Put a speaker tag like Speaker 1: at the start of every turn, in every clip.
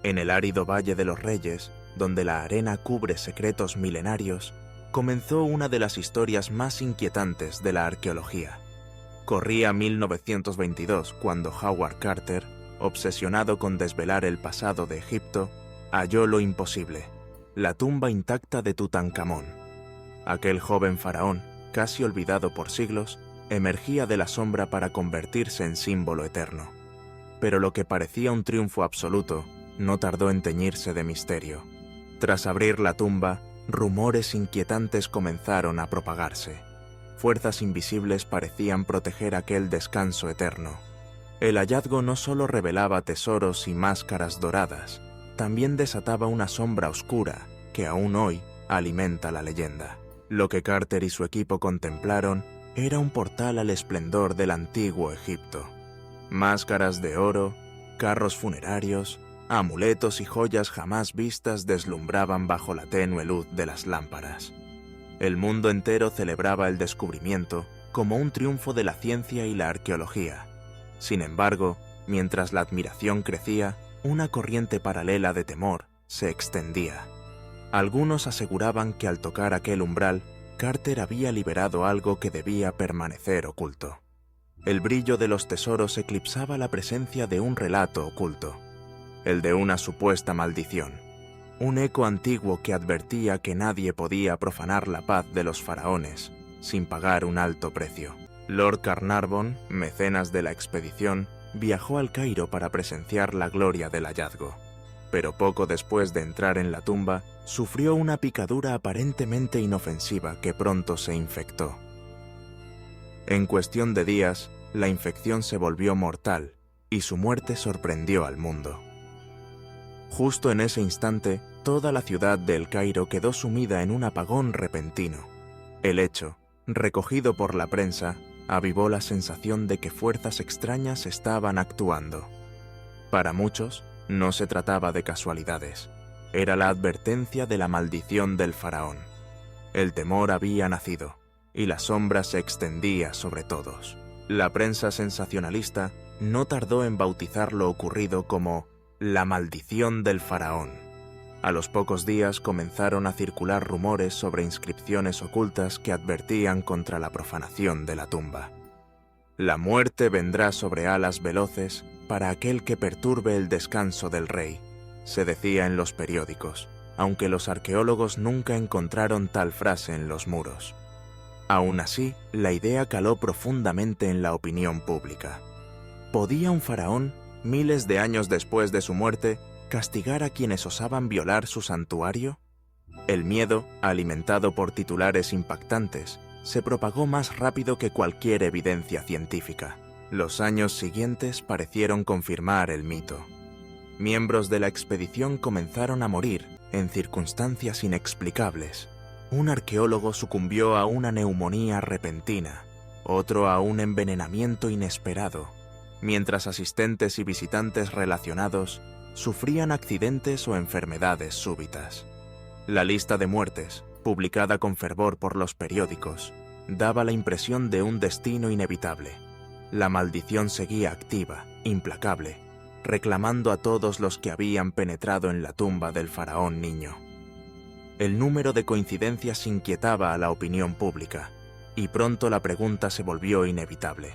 Speaker 1: En el árido Valle de los Reyes, donde la arena cubre secretos milenarios, comenzó una de las historias más inquietantes de la arqueología. Corría 1922 cuando Howard Carter, obsesionado con desvelar el pasado de Egipto, halló lo imposible: la tumba intacta de Tutankamón. Aquel joven faraón, casi olvidado por siglos, emergía de la sombra para convertirse en símbolo eterno. Pero lo que parecía un triunfo absoluto no tardó en teñirse de misterio. Tras abrir la tumba, rumores inquietantes comenzaron a propagarse. Fuerzas invisibles parecían proteger aquel descanso eterno. El hallazgo no solo revelaba tesoros y máscaras doradas, también desataba una sombra oscura que aún hoy alimenta la leyenda. Lo que Carter y su equipo contemplaron era un portal al esplendor del antiguo Egipto. Máscaras de oro, carros funerarios, amuletos y joyas jamás vistas deslumbraban bajo la tenue luz de las lámparas. El mundo entero celebraba el descubrimiento como un triunfo de la ciencia y la arqueología. Sin embargo, mientras la admiración crecía, una corriente paralela de temor se extendía. Algunos aseguraban que al tocar aquel umbral, Carter había liberado algo que debía permanecer oculto. El brillo de los tesoros eclipsaba la presencia de un relato oculto, el de una supuesta maldición, un eco antiguo que advertía que nadie podía profanar la paz de los faraones sin pagar un alto precio. Lord Carnarvon, mecenas de la expedición, viajó al Cairo para presenciar la gloria del hallazgo, pero poco después de entrar en la tumba, sufrió una picadura aparentemente inofensiva que pronto se infectó. En cuestión de días, la infección se volvió mortal y su muerte sorprendió al mundo. Justo en ese instante, toda la ciudad de El Cairo quedó sumida en un apagón repentino. El hecho, recogido por la prensa, avivó la sensación de que fuerzas extrañas estaban actuando. Para muchos, no se trataba de casualidades. Era la advertencia de la maldición del faraón. El temor había nacido, y la sombra se extendía sobre todos. La prensa sensacionalista no tardó en bautizar lo ocurrido como la maldición del faraón. A los pocos días comenzaron a circular rumores sobre inscripciones ocultas que advertían contra la profanación de la tumba. La muerte vendrá sobre alas veloces para aquel que perturbe el descanso del rey, se decía en los periódicos, aunque los arqueólogos nunca encontraron tal frase en los muros. Aún así, la idea caló profundamente en la opinión pública. ¿Podía un faraón, miles de años después de su muerte, castigar a quienes osaban violar su santuario? El miedo, alimentado por titulares impactantes, se propagó más rápido que cualquier evidencia científica. Los años siguientes parecieron confirmar el mito. Miembros de la expedición comenzaron a morir en circunstancias inexplicables. Un arqueólogo sucumbió a una neumonía repentina, otro a un envenenamiento inesperado, mientras asistentes y visitantes relacionados sufrían accidentes o enfermedades súbitas. La lista de muertes, publicada con fervor por los periódicos, daba la impresión de un destino inevitable. La maldición seguía activa, implacable, reclamando a todos los que habían penetrado en la tumba del faraón niño. El número de coincidencias inquietaba a la opinión pública, y pronto la pregunta se volvió inevitable.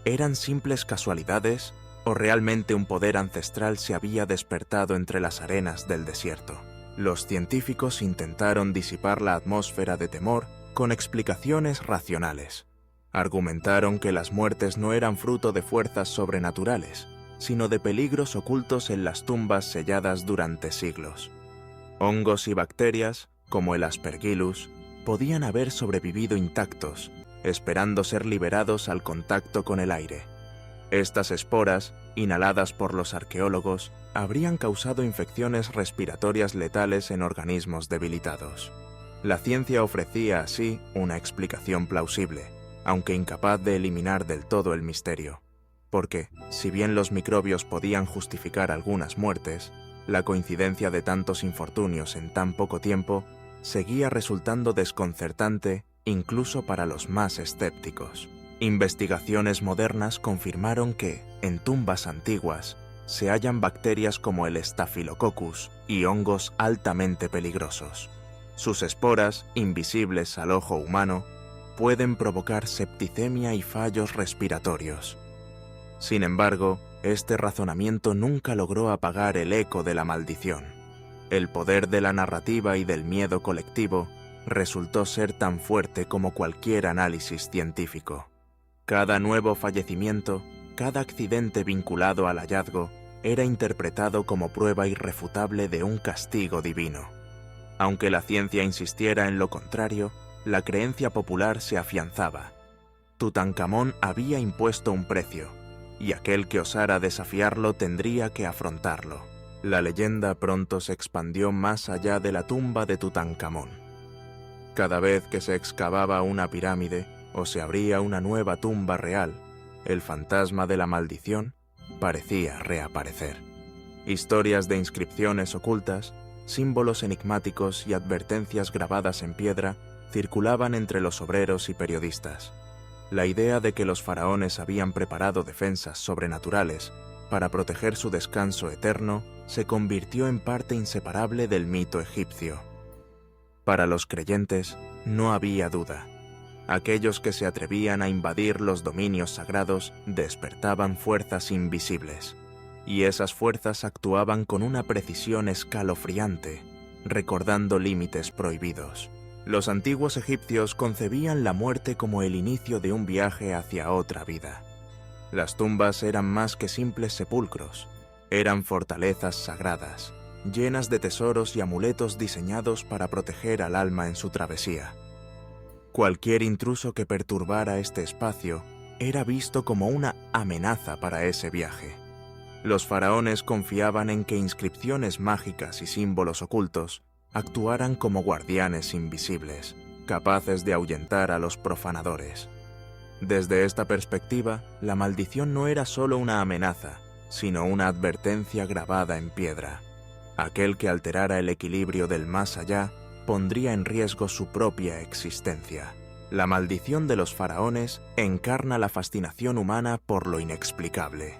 Speaker 1: ¿Eran simples casualidades o realmente un poder ancestral se había despertado entre las arenas del desierto? Los científicos intentaron disipar la atmósfera de temor con explicaciones racionales. Argumentaron que las muertes no eran fruto de fuerzas sobrenaturales, sino de peligros ocultos en las tumbas selladas durante siglos. Hongos y bacterias, como el Aspergillus, podían haber sobrevivido intactos, esperando ser liberados al contacto con el aire. Estas esporas, inhaladas por los arqueólogos, habrían causado infecciones respiratorias letales en organismos debilitados. La ciencia ofrecía así una explicación plausible, aunque incapaz de eliminar del todo el misterio. Porque, si bien los microbios podían justificar algunas muertes, la coincidencia de tantos infortunios en tan poco tiempo seguía resultando desconcertante incluso para los más escépticos. Investigaciones modernas confirmaron que, en tumbas antiguas, se hallan bacterias como el Staphylococcus y hongos altamente peligrosos. Sus esporas, invisibles al ojo humano, pueden provocar septicemia y fallos respiratorios. Sin embargo, este razonamiento nunca logró apagar el eco de la maldición. El poder de la narrativa y del miedo colectivo resultó ser tan fuerte como cualquier análisis científico. Cada nuevo fallecimiento, cada accidente vinculado al hallazgo, era interpretado como prueba irrefutable de un castigo divino. Aunque la ciencia insistiera en lo contrario, la creencia popular se afianzaba. Tutankamón había impuesto un precio, y aquel que osara desafiarlo tendría que afrontarlo. La leyenda pronto se expandió más allá de la tumba de Tutankamón. Cada vez que se excavaba una pirámide o se abría una nueva tumba real, el fantasma de la maldición parecía reaparecer. Historias de inscripciones ocultas, símbolos enigmáticos y advertencias grabadas en piedra circulaban entre los obreros y periodistas. La idea de que los faraones habían preparado defensas sobrenaturales para proteger su descanso eterno se convirtió en parte inseparable del mito egipcio. Para los creyentes no había duda. Aquellos que se atrevían a invadir los dominios sagrados despertaban fuerzas invisibles, y esas fuerzas actuaban con una precisión escalofriante, recordando límites prohibidos. Los antiguos egipcios concebían la muerte como el inicio de un viaje hacia otra vida. Las tumbas eran más que simples sepulcros, eran fortalezas sagradas, llenas de tesoros y amuletos diseñados para proteger al alma en su travesía. Cualquier intruso que perturbara este espacio era visto como una amenaza para ese viaje. Los faraones confiaban en que inscripciones mágicas y símbolos ocultos actuaran como guardianes invisibles, capaces de ahuyentar a los profanadores. Desde esta perspectiva, la maldición no era solo una amenaza, sino una advertencia grabada en piedra. Aquel que alterara el equilibrio del más allá pondría en riesgo su propia existencia. La maldición de los faraones encarna la fascinación humana por lo inexplicable.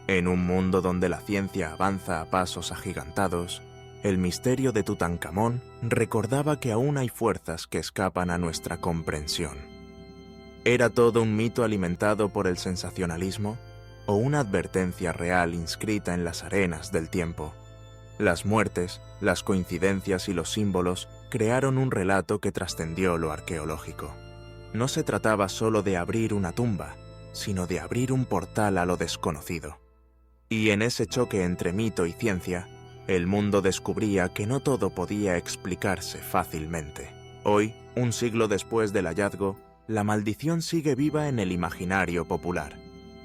Speaker 1: En un mundo donde la ciencia avanza a pasos agigantados, el misterio de Tutankamón recordaba que aún hay fuerzas que escapan a nuestra comprensión. ¿Era todo un mito alimentado por el sensacionalismo o una advertencia real inscrita en las arenas del tiempo? Las muertes, las coincidencias y los símbolos crearon un relato que trascendió lo arqueológico. No se trataba solo de abrir una tumba, sino de abrir un portal a lo desconocido. Y en ese choque entre mito y ciencia, el mundo descubría que no todo podía explicarse fácilmente. Hoy, un siglo después del hallazgo, la maldición sigue viva en el imaginario popular.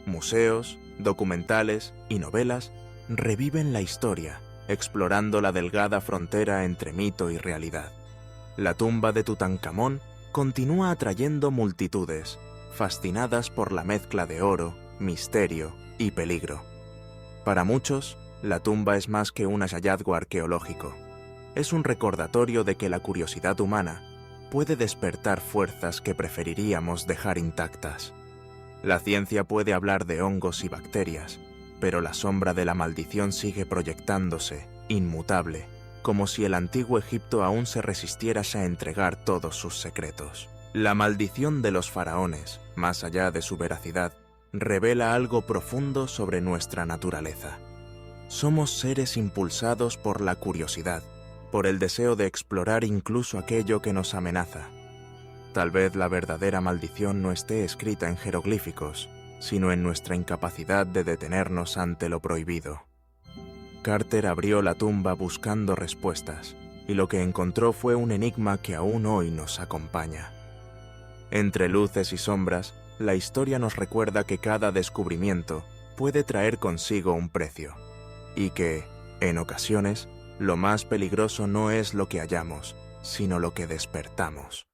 Speaker 1: Museos, documentales y novelas reviven la historia, explorando la delgada frontera entre mito y realidad. La tumba de Tutankamón continúa atrayendo multitudes, fascinadas por la mezcla de oro, misterio y peligro. Para muchos, la tumba es más que un hallazgo arqueológico. Es un recordatorio de que la curiosidad humana puede despertar fuerzas que preferiríamos dejar intactas. La ciencia puede hablar de hongos y bacterias, pero la sombra de la maldición sigue proyectándose, inmutable, como si el antiguo Egipto aún se resistiera a entregar todos sus secretos. La maldición de los faraones, más allá de su veracidad, revela algo profundo sobre nuestra naturaleza. Somos seres impulsados por la curiosidad, por el deseo de explorar incluso aquello que nos amenaza. Tal vez la verdadera maldición no esté escrita en jeroglíficos, sino en nuestra incapacidad de detenernos ante lo prohibido. Carter abrió la tumba buscando respuestas, y lo que encontró fue un enigma que aún hoy nos acompaña. Entre luces y sombras, la historia nos recuerda que cada descubrimiento puede traer consigo un precio, y que, en ocasiones, lo más peligroso no es lo que hallamos, sino lo que despertamos.